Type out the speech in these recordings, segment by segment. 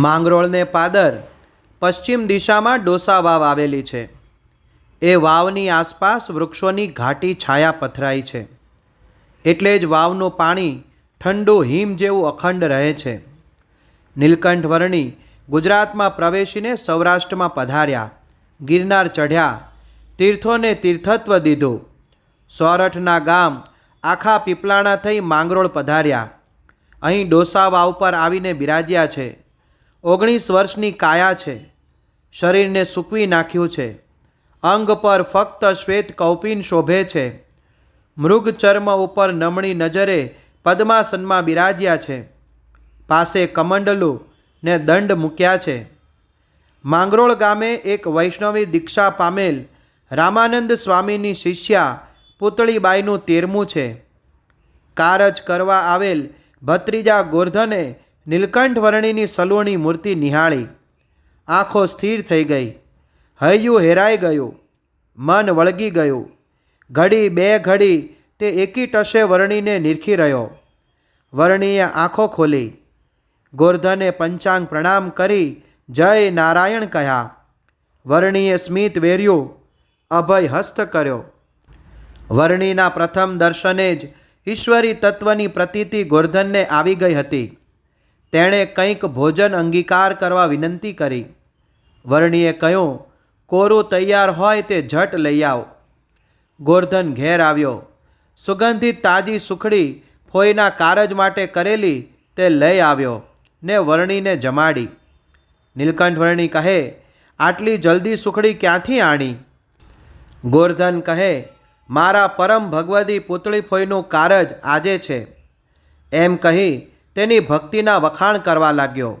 માંગરોળને પાદર પશ્ચિમ દિશામાં ડોસા વાવ આવેલી છે. એ વાવની આસપાસ વૃક્ષોની ઘાટી છાયા પથરાઈ છે. એટલે જ વાવનું પાણી ઠંડુ હિમ જેવું અખંડ રહે છે. નીલકંઠ વર્ણી ગુજરાતમાં પ્રવેશીને સૌરાષ્ટ્રમાં પધાર્યા, ગિરનાર ચઢ્યા, તીર્થોને તીર્થત્વ દીધું. સોરઠના ગામ આખા પીપલાણા થઈ માંગરોળ પધાર્યા. અહીં ડોસા વાવ પર આવીને બિરાજ્યા છે. 19 વર્ષની કાયા છે. શરીરને સૂકવી નાખ્યું છે. અંગ પર ફક્ત શ્વેત કૌપિન શોભે છે. મૃગ ચર્મ ઉપર નમણી નજરે પદ્માસનમાં બિરાજ્યા છે. પાસે કમંડલું ને દંડ મૂક્યા છે. માંગરોળ ગામે એક વૈષ્ણવી દીક્ષા પામેલ રામાનંદ સ્વામીની શિષ્યા પુતળીબાઈનું 13મું છે. કારજ કરવા આવેલ ભત્રીજા ગોરધને નીલકંઠ વર્ણીની સલૂણી મૂર્તિ નિહાળી. આંખો સ્થિર થઈ ગઈ. હૈયું હેરાઈ ગયું. મન વળગી ગયું. ઘડી બે ઘડી તે એકી ટશે વર્ણીને નિરખી રહ્યો. વર્ણીએ આંખો ખોલી. ગોરધને પંચાંગ પ્રણામ કરી જય નારાયણ કહ્યા. વર્ણીએ સ્મિત વેર્યું, અભય હસ્ત કર્યો. વર્ણીના પ્રથમ દર્શને જ ઈશ્વરી તત્વની પ્રતીતિ ગોરધનને આવી ગઈ હતી. તેણે કંઈક ભોજન અંગીકાર કરવા વિનંતી કરી. વર્ણીએ કહ્યું, કોરું તૈયાર હોય તે ઝટ લઈ આવ. ગોરધન ઘેર આવ્યો. સુગંધિત તાજી સુખડી ફોઈના કારજ માટે કરેલી તે લઈ આવ્યો ને વર્ણીને જમાડી. નીલકંઠ વર્ણી કહે, આટલી જલ્દી સુખડી ક્યાંથી આણી? ગોરધન કહે, મારા પરમ ભગવદી પુતળી ફોઈનું કારજ આજે છે. એમ કહી તેની ભક્તિના વખાણ કરવા લાગ્યો.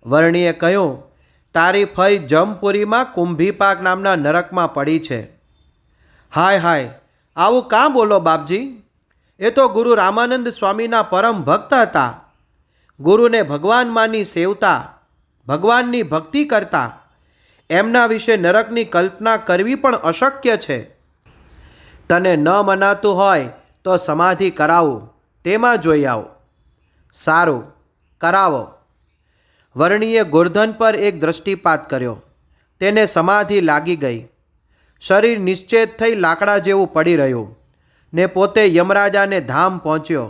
વર્ણીએ કહ્યું, તારી ફઈ જમપુરીમાં કુંભીપાક નામના નરકમાં પડી છે. હાય હાય, આવું કાં બોલો બાપજી? એ તો ગુરુ રામાનંદ સ્વામીના પરમ ભક્ત હતા. ગુરુને ભગવાન માની સેવતા, ભગવાનની ભક્તિ કરતા. એમના વિશે નરકની કલ્પના કરવી પણ અશક્ય છે. તને ન મનાતું હોય તો સમાધિ કરાવું, તેમાં જોઈ આવો. સારું, કરાવો. વર્ણીએ ગોરધન પર એક દ્રષ્ટિપાત કર્યો. તેને સમાધિ લાગી ગઈ. શરીર નિશ્ચેત થઈ લાકડા જેવું પડી રહ્યું ને પોતે યમરાજાને ધામ પહોંચ્યો.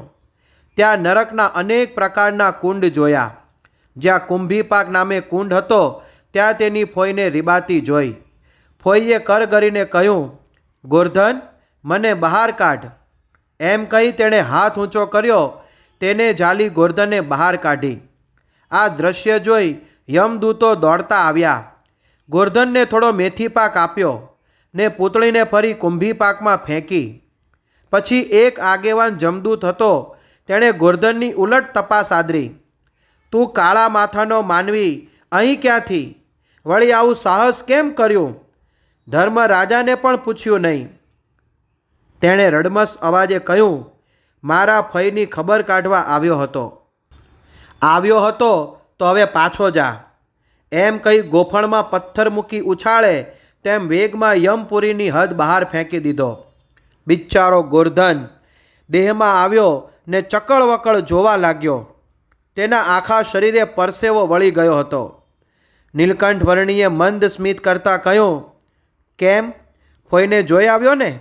ત્યાં નરકના અનેક પ્રકારના કુંડ જોયા. જ્યાં કુંભીપાક નામે કુંડ હતો ત્યાં તેની ફોઈને રીબાતી જોઈ. ફોઈએ કરગરીને કહ્યું, ગોરધન, મને બહાર કાઢ. એમ કહી તેણે હાથ ઊંચો કર્યો. તેને ઝાલી ગોરધને બહાર કાઢી. આ દ્રશ્ય જોઈ યમદૂતો દોડતા આવ્યા. ગોરધનને થોડો મેથી પાક આપ્યો ને પૂતળીને ફરી કુંભીપાકમાં ફેંકી. પછી એક આગેવાન જમદૂત હતો. તેણે ગોરધનની ઉલટ તપાસ આદરી. તું કાળા માથાનો માનવી અહીં ક્યાંથી? વળી આવું સાહસ કેમ કર્યું? ધર્મરાજાને પણ પૂછ્યું નહીં. તેણે રડમસ અવાજે કહ્યું, મારા ફઈની ખબર કાઢવા આવ્યો હતો. આવ્યો હતો તો હવે પાછો જા. એમ કહી ગોફણમાં પથ્થર મૂકી ઉછાળે તેમ વેગમાં યમપુરીની હદ બહાર ફેંકી દીધો. બિચારો ગોરધન દેહમાં આવ્યો ને ચકળવકળ જોવા લાગ્યો. તેના આખા શરીરે પરસેવો વળી ગયો હતો. નીલકંઠ વર્ણીએ મંદ સ્મિત કરતાં કહ્યું, કેમ, ફોઈને જોઈ આવ્યો ને?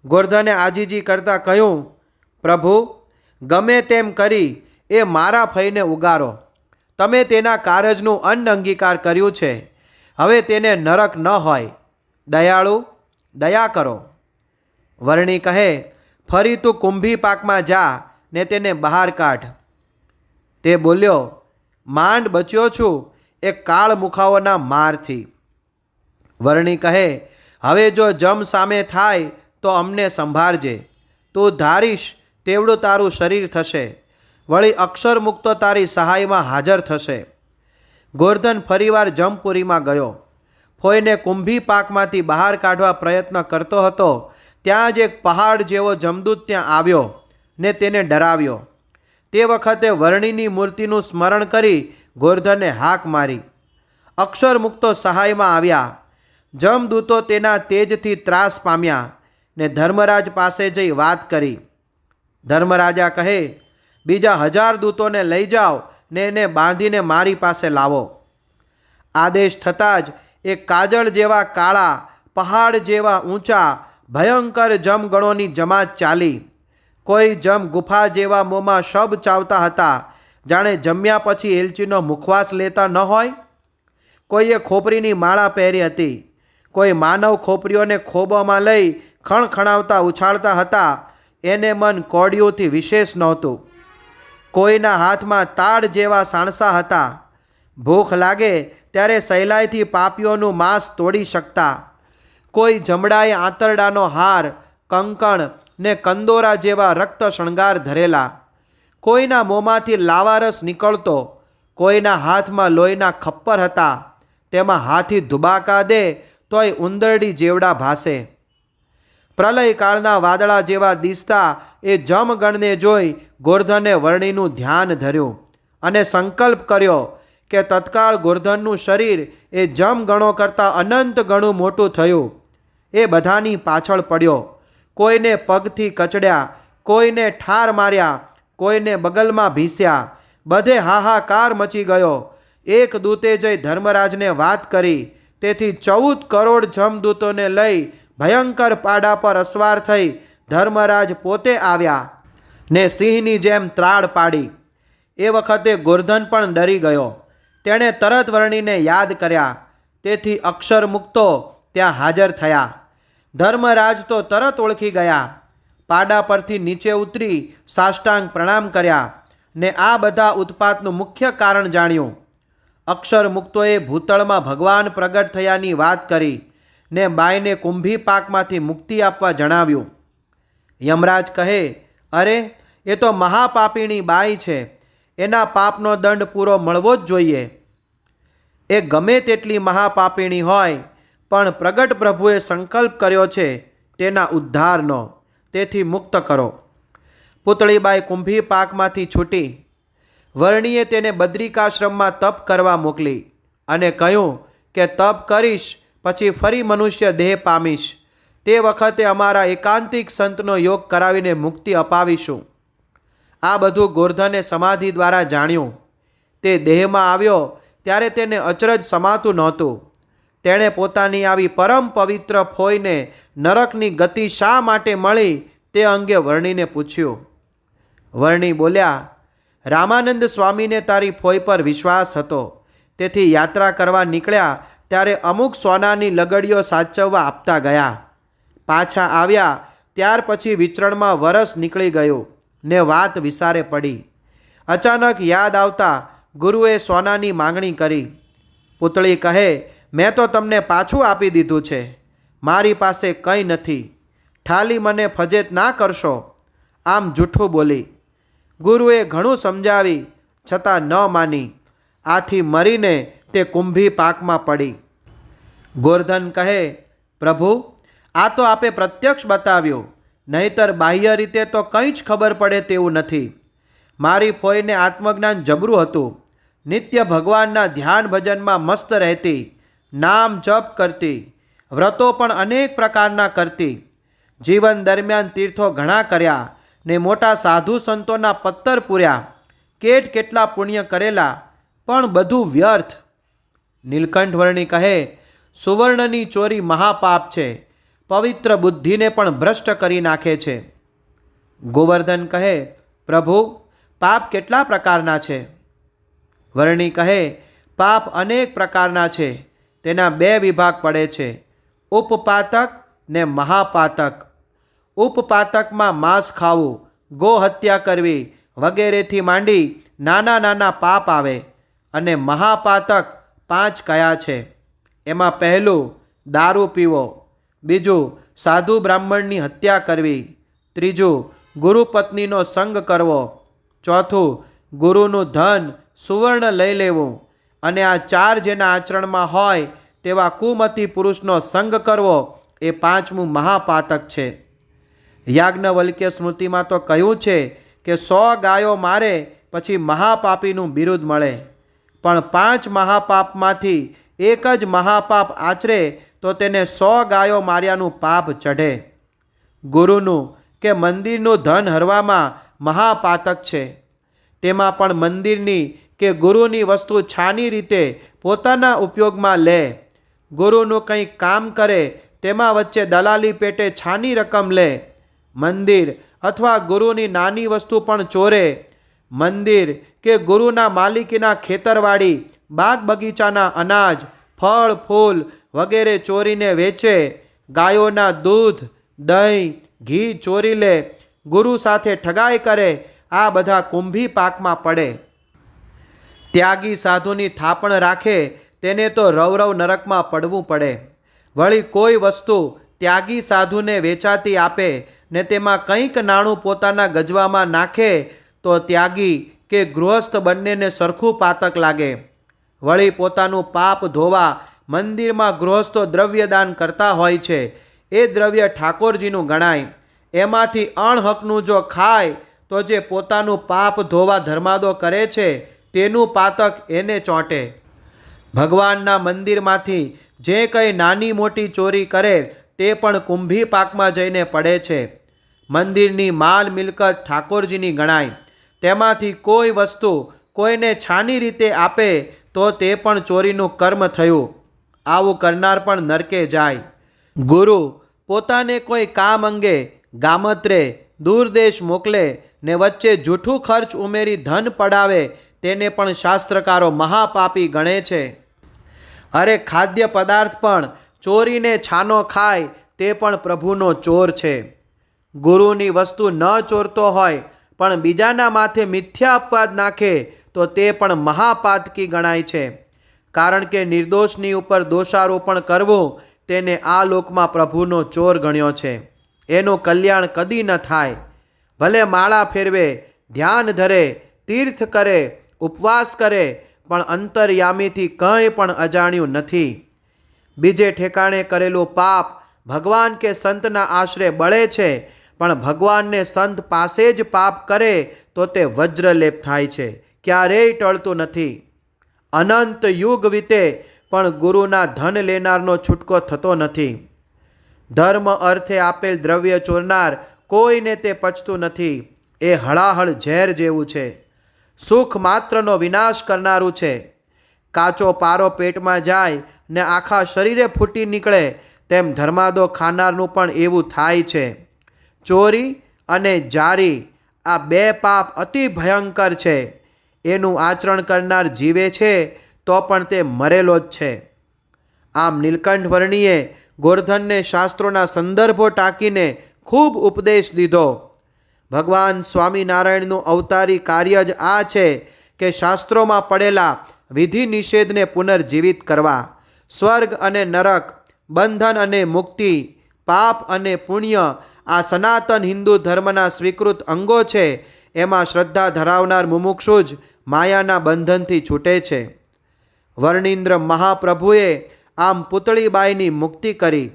ગોરધને આજીજી કરતાં કહ્યું, પ્રભુ, ગમે તેમ કરી એ મારા ફઈને ઉગારો. તમે તેના કારજનું અન્ન અંગીકાર કર્યું છે. હવે તેને નરક ન હોય. દયાળુ, દયા કરો. વર્ણી કહે, ફરી તું કુંભીપાકમાં જા ને તેને બહાર કાઢ. તે બોલ્યો, માંડ બચ્યો છું એ કાળ મુખાઓના મારથી. વર્ણી કહે, હવે જો જમ સામે થાય તો અમને સંભાળજે. તું ધારીશ તેવડું તારું શરીર થશે. વળી અક્ષર મુક્તો તારી સહાયમાં હાજર થશે. ગોરધન ફરીવાર જમપુરીમાં ગયો. ફોઈને કુંભીપાકમાંથી બહાર કાઢવા પ્રયત્ન કરતો હતો ત્યાં જ એક પહાડ જેવો જમદૂત ત્યાં આવ્યો ને તેને ડરાવ્યો. તે વખતે વર્ણીની મૂર્તિનું સ્મરણ કરી ગોરધને હાક મારી. અક્ષર મુક્તો સહાયમાં આવ્યા. જમદૂતો તેના તેજથી ત્રાસ પામ્યા ને ધર્મરાજ પાસે જઈ વાત કરી. ધર્મરાજા કહે, બીજા 1000 દૂતોને લઈ જાઓ ને એને બાંધીને મારી પાસે લાવો. આદેશ થતાં જ એ કાજળ જેવા કાળા, પહાડ જેવા ઊંચા ભયંકર જમગણોની જમાત ચાલી. કોઈ જમ ગુફા જેવા મોંમાં શબ ચાવતા હતા, જાણે જમ્યા પછી એલચીનો મુખવાસ લેતા ન હોય. કોઈએ ખોપરીની માળા પહેરી હતી. કોઈ માનવ ખોપરીઓને ખોબોમાં લઈ ખણખણાવતા ઉછાળતા હતા. એને મન કોડિયુંથી વિશેષ નહોતું. કોઈના હાથમાં તાડ જેવા સાણસા હતા. ભૂખ લાગે ત્યારે સહેલાઈથી પાપીઓનું માંસ તોડી શકતા. કોઈ જમડાએ આંતરડાનો હાર, કંકણ ને કંદોરા જેવા રક્ત શણગાર ધરેલા. કોઈના મોંમાંથી લાવારસ નીકળતો. કોઈના હાથમાં લોહીના ખપ્પર હતા. તેમાં હાથી ધુબાકા દે તોય ઉંદરડી જેવડા ભાસે. પ્રલયકાળના વાદળા જેવા દિસતા એ જમગણને જોઈ ગોર્ધને વર્ણિનું ધ્યાન ધર્યું અને સંકલ્પ કર્યો કે તત્કાળ ગોર્ધનનું શરીર એ જમગણો કરતાં અનંત ગણું મોટું થયું. એ બધાની પાછળ પડ્યો. કોઈને પગથી કચડ્યા, કોઈને ઠાર માર્યા, કોઈને બગલમાં ભીસ્યા. બધે હાહાકાર મચી ગયો. એક દૂતે જઈ ધર્મરાજને વાત કરી. તેથી 14 કરોડ જમદૂતોને લઈ ભયંકર પાડા પર અસવાર થઈ ધર્મરાજ પોતે આવ્યા ને સિંહની જેમ ત્રાડ પાડી. એ વખતે ગોર્ધન પણ ડરી ગયો. તેણે તરત વર્ણીને યાદ કર્યા. તેથી અક્ષર મુક્તો ત્યાં હાજર થયા. ધર્મરાજ તો તરત ઓળખી ગયા. પાડા પરથી નીચે ઉતરી સાષ્ટાંગ પ્રણામ કર્યા ને આ બધા ઉત્પાતનું મુખ્ય કારણ જાણ્યું. અક્ષર મુક્તોએ ભૂતળમાં ભગવાન પ્રગટ થયાની વાત કરી ને બાઈને કુંભી પાકમાંથી મુક્તિ આપવા જણાવ્યું. યમરાજ કહે, અરે એ તો મહાપાપીણી બાઈ છે. એના પાપનો દંડ પૂરો મળવો જ જોઈએ. એ ગમે તેટલી મહાપાપીણી હોય, પણ પ્રગટ પ્રભુએ સંકલ્પ કર્યો છે તેના ઉદ્ધારનો. તેથી મુક્ત કરો. પુતળીબાઈ કુંભી પાકમાંથી છૂટી. વર્ણીએ તેને બદ્રિકાશ્રમમાં તપ કરવા મોકલી અને કહ્યું કે તપ કરીશ પછી ફરી મનુષ્ય દેહ પામીશ. તે વખતે અમારા એકાંતિક સંતનો યોગ કરાવીને મુક્તિ અપાવીશું. આ બધું ગોર્ધને સમાધિ દ્વારા જાણ્યું. તે દેહમાં આવ્યો ત્યારે તેને અચરજ સમાતું નહોતું. તેણે પોતાની આવી પરમ પવિત્ર ફોઈને નરકની ગતિ શા માટે મળી તે અંગે વર્ણીને પૂછ્યું. વર્ણી બોલ્યા, રામાનંદ સ્વામીને તારી ફોઈ પર વિશ્વાસ હતો. તેથી યાત્રા કરવા નીકળ્યા ત્યારે અમુક સોનાની લગડીઓ સાચવવા આપતા ગયા. પાછા આવ્યા ત્યાર પછી વિચરણમાં વરસ નીકળી ગયું ને વાત વિસારે પડી. અચાનક યાદ આવતા ગુરુએ સોનાની માંગણી કરી. પુતળી કહે, મેં તો તમને પાછું આપી દીધું છે. મારી પાસે કંઈ નથી. ઠાલી મને ફજેત ના કરશો. આમ જૂઠું બોલી. ગુરુએ ઘણું સમજાવી છતાં ન માની. આથી મરીને તે કુંભી પાકમાં પડી. ગોર્ધન કહે, પ્રભુ, આ તો આપે પ્રત્યક્ષ બતાવ્યું. નહીતર બાહ્ય રીતે તો કંઈ જ ખબર પડે તેવું નથી. મારી ફોઈને આત્મજ્ઞાન જબરું હતું. નિત્ય ભગવાનના ધ્યાન ભજનમાં મસ્ત રહેતી. નામ જપ કરતી. વ્રતો પણ અનેક પ્રકારના કરતી. જીવન દરમિયાન તીર્થો ઘણા કર્યા ને મોટા સાધુ સંતોના પત્તર પૂર્યા. કેટલા પુણ્ય કરેલા, પણ બધું વ્યર્થ. નીલકંઠ વર્ણી કહે, સુવર્ણની ચોરી મહાપાપ છે. પવિત્ર બુદ્ધિને પણ ભ્રષ્ટ કરી નાખે છે. ગોવર્ધન કહે, પ્રભુ, પાપ કેટલા પ્રકારના છે? વર્ણી કહે, પાપ અનેક પ્રકારના છે. તેના 2 વિભાગ પડે છે, ઉપપાતક ને મહાપાતક. ઉપપાતકમાં માંસ ખાવું, ગો હત્યા કરવી વગેરેથી માંડી નાના નાના પાપ આવે. અને મહાપાતક 5 કયા છે? એમાં પહેલું દારૂ પીવો, બીજું સાધુ બ્રાહ્મણની હત્યા કરવી, ત્રીજું ગુરુપત્નીનો સંગ કરવો, ચોથું ગુરુનું ધન સુવર્ણ લઈ લેવું, અને આ 4 જેના આચરણમાં હોય તેવા કુમતી પુરુષનો સંગ કરવો એ 5મું મહાપાતક છે. યાજ્ઞવલ્ક્ય સ્મૃતિમાં તો કહ્યું છે કે 100 ગાયો મારે પછી મહાપાપીનું બિરુદ મળે. પણ 5 મહાપાપમાંથી એક જ મહાપાપ આચરે તો તેને 100 ગાયો માર્યાનું પાપ ચઢે. ગુરુનું કે મંદિરનું ધન હરવામાં મહાપાતક છે. તેમાં પણ મંદિરની કે ગુરુની વસ્તુ છાની રીતે પોતાના ઉપયોગમાં લે, ગુરુનું કંઈક કામ કરે તેમાં વચ્ચે દલાલી પેટે છાની રકમ લે, મંદિર અથવા ગુરુની નાની વસ્તુ પણ ચોરે, મંદિર કે ગુરુના માલિકીના ખેતરવાડી બાગ બગીચાના અનાજ ફળ ફૂલ વગેરે ચોરીને વેચે, ગાયોના દૂધ દહીં ઘી ચોરી લે, ગુરુ સાથે ઠગાઈ કરે, આ બધા કુંભી પાકમાં પડે. ત્યાગી સાધુની થાપણ રાખે તેને તો રવરવ નરકમાં પડવું પડે. વળી કોઈ વસ્તુ ત્યાગી સાધુને વેચાતી આપે ને તેમાં કંઈક નાણું પોતાના ગજવામાં નાખે તો ત્યાગી કે ગૃહસ્થ બંનેને સરખું પાતક લાગે. વળી પોતાનું પાપ ધોવા મંદિરમાં ગૃહસ્થો દ્રવ્યદાન કરતા હોય છે, એ દ્રવ્ય ઠાકોરજીનું ગણાય. એમાંથી અણહકનું જો ખાય તો જે પોતાનું પાપ ધોવા ધર્માદો કરે છે તેનું પાતક એને ચોંટે. ભગવાનના મંદિરમાંથી જે કંઈ નાની મોટી ચોરી કરે તે પણ કુંભી પાકમાં જઈને પડે છે. મંદિરની માલ મિલકત ઠાકોરજીની ગણાય. તેમાંથી કોઈ વસ્તુ કોઈને છાની રીતે આપે તો તે પણ ચોરીનું કર્મ થયું. આવું કરનાર પણ નરકે જાય. ગુરુ પોતાને કોઈ કામ અંગે ગામત્રે દૂરદેશ મોકલે ને વચ્ચે જૂઠું ખર્ચ ઉમેરી ધન પડાવે તેને પણ શાસ્ત્રકારો મહાપાપી ગણે છે. અરે ખાદ્ય પદાર્થ પણ ચોરીને છાનો ખાય તે પણ પ્રભુનો ચોર છે. ગુરુની વસ્તુ ન ચોરતો હોય પણ બીજાના માથે મિથ્યા અપવાદ નાખે તો તે પણ મહાપાતકી ગણાય છે. કારણ કે નિર્દોષની ઉપર દોષારોપણ કરવું તેને આ લોકમાં પ્રભુનો ચોર ગણ્યો છે. એનું કલ્યાણ કદી ન થાય. ભલે માળા ફેરવે, ધ્યાન ધરે, તીર્થ કરે, ઉપવાસ કરે, પણ અંતર્યામીથી કંઈ પણ અજાણ્યું નથી. બીજે ઠેકાણે કરેલું પાપ ભગવાન કે સંતના આશરે બળે છે, પણ ભગવાનને સંત પાસે જ પાપ કરે તો તે વજ્રલેપ થાય છે, ક્યારેય ટળતું નથી. અનંત યુગ વીતે પણ ગુરુના ધન લેનારનો છૂટકો થતો નથી. ધર્મ અર્થે આપેલ દ્રવ્ય ચોરનાર કોઈને તે પચતું નથી. એ હળાહળ ઝેર જેવું છે, સુખ માત્રનો વિનાશ કરનારું છે. કાચો પારો પેટમાં જાય ને આખા શરીરે ફૂટી નીકળે તેમ ધર્માદો ખાનારનું પણ એવું થાય છે. ચોરી અને જારી આ બે પાપ અતિ ભયંકર છે. એનું આચરણ કરનાર જીવે છે તો પણ તે મરેલો જ છે. આમ નીલકંઠ વર્ણીએ ગોર્ધનને શાસ્ત્રોના સંદર્ભો ટાંકીને ખૂબ ઉપદેશ દીધો. ભગવાન સ્વામિનારાયણનું અવતારી કાર્ય જ આ છે કે શાસ્ત્રોમાં પડેલા વિધિ નિષેધને પુનર્જીવિત કરવા. સ્વર્ગ અને નરક, બંધન અને મુક્તિ, પાપ અને પુણ્ય આ સનાતન હિન્દુ ધર્મના સ્વીકૃત અંગો છે. એમાં શ્રદ્ધા ધરાવનાર મુમુક્ષુ જ માયાના બંધનથી છૂટે છે. વર્ણિન્દ્ર મહાપ્રભુએ આમ પુતળીબાઈની મુક્તિ કરી.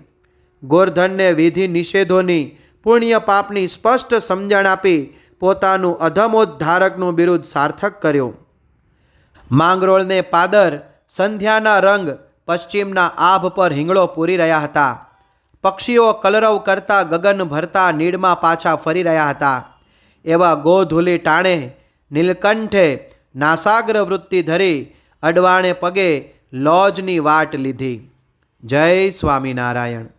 ગોર્ધનને વિધિ નિષેધોની પુણ્ય પાપની સ્પષ્ટ સમજણ આપી પોતાનું અધમોદ્ધારકનું બિરુદ સાર્થક કર્યું. માંગરોળને પાદર સંધ્યાના રંગ પશ્ચિમના આભ પર હિંગળો પૂરી રહ્યા હતા. પક્ષીઓ કલરવ કરતા ગગન ભરતા નીડમાં પાછા ફરી રહ્યા હતા. એવા ગોધૂલી ટાણે નીલકંઠે નાસાગ્ર વૃત્તિ ધરી અડવાણે પગે લોજની વાટ લીધી. જય સ્વામિનારાયણ.